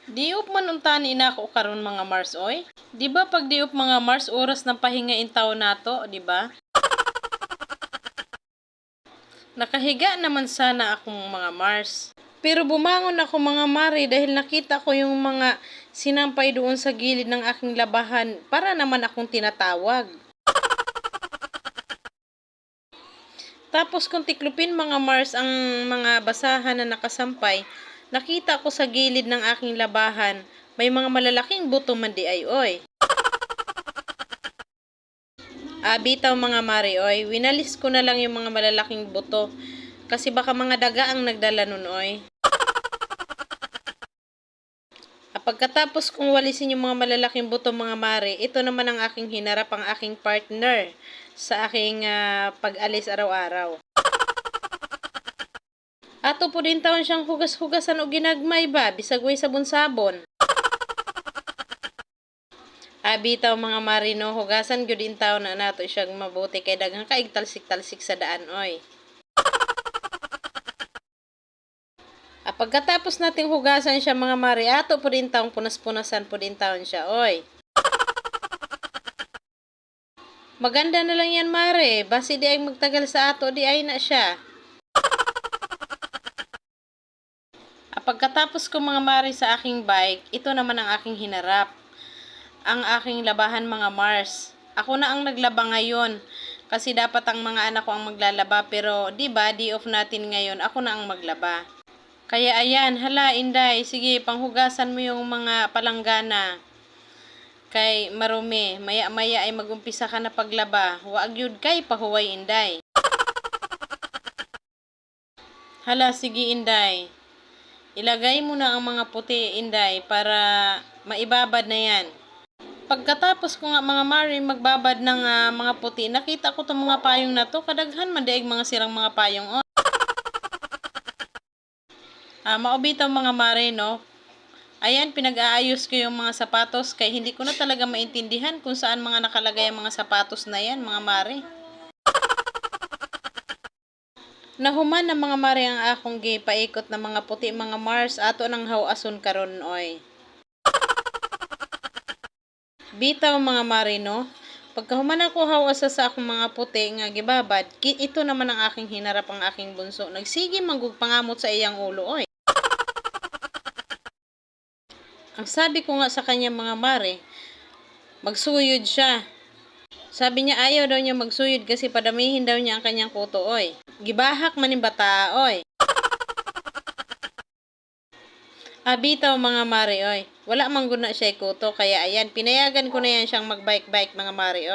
Diop man unta ni nako karon mga Mars oy. Di ba pag diop mga Mars oras ng pahinga in taon nato, di ba? Nakahiga naman sana akong mga Mars. Pero bumangon ako mga Mari dahil nakita ko yung mga sinampay doon sa gilid ng aking labahan para naman akong tinatawag. Tapos kung tiklupin mga Mars ang mga basahan na nakasampay, nakita ko sa gilid ng aking labahan, may mga malalaking buto man di ay oy. Bitaw mga Mari oy, winalis ko na lang yung mga malalaking buto kasi baka mga daga ang nagdala nun oy. Pagkatapos kong walisin yung mga malalaking buto mga Mari, ito naman ang aking hinarap ang aking partner sa aking pag-alis araw-araw. Ato po din taon siyang hugas-hugasan o ginagmay ba, bisag way sabon-sabon. Bitaw mga Marino, hugasan gyud in taon na nato siyang mabuti kay daghang kaig talsik-talsik sa daan oy. Pagkatapos nating hugasan siya mga Mari, ato po din taong punas-punasan po din taon siya oy. Maganda na lang yan Mare, basi di ay magtagal sa ato di ay na siya. Pagkatapos ko mga Mari sa aking bike, ito naman ang aking hinarap. Ang aking labahan mga Mars. Ako na ang naglaba ngayon kasi dapat ang mga anak ko ang maglalaba pero di ba di off natin ngayon, ako na ang maglaba. Kaya ayan, hala Inday, sige panghugasan mo yung mga palanggana. Kay marumi, maya-maya ay magumpisa ka na paglaba. Waag yun kay pahuway Inday. Hala sige Inday. Ilagay mo na ang mga puti Inday para maibabad na yan. Pagkatapos ko nga mga Mari magbabad ng mga puti, nakita ko itong mga payong na to, kadaghan man daig mga sirang mga payong. Maubitaw mga Mari no. Ayan, pinag-aayos ko yung mga sapatos kay hindi ko na talaga maintindihan kung saan mga nakalagay ang mga sapatos na yan mga Mari. Nahuman na mga Mari ang akong paikot na mga puti mga Mars ato ng hawason karon oy. Bitaw mga Mari no. Pagkahuman ako hawasa sa akong mga puti nga gibabad, ito naman ang aking hinarap ang aking bunso. Nagsige manggug pangamot sa iyang ulo oy. Ang sabi ko nga sa kanya mga Mari, magsuyod siya. Sabi niya ayaw daw niya magsuyod kasi padamihin daw niya ang kanyang kuto oy. Gibahak man yung bata oy. Bitaw mga Mari oy. Wala man guna siya kuto kaya ayan pinayagan ko na yan siyang magbike-bike mga Mari oy.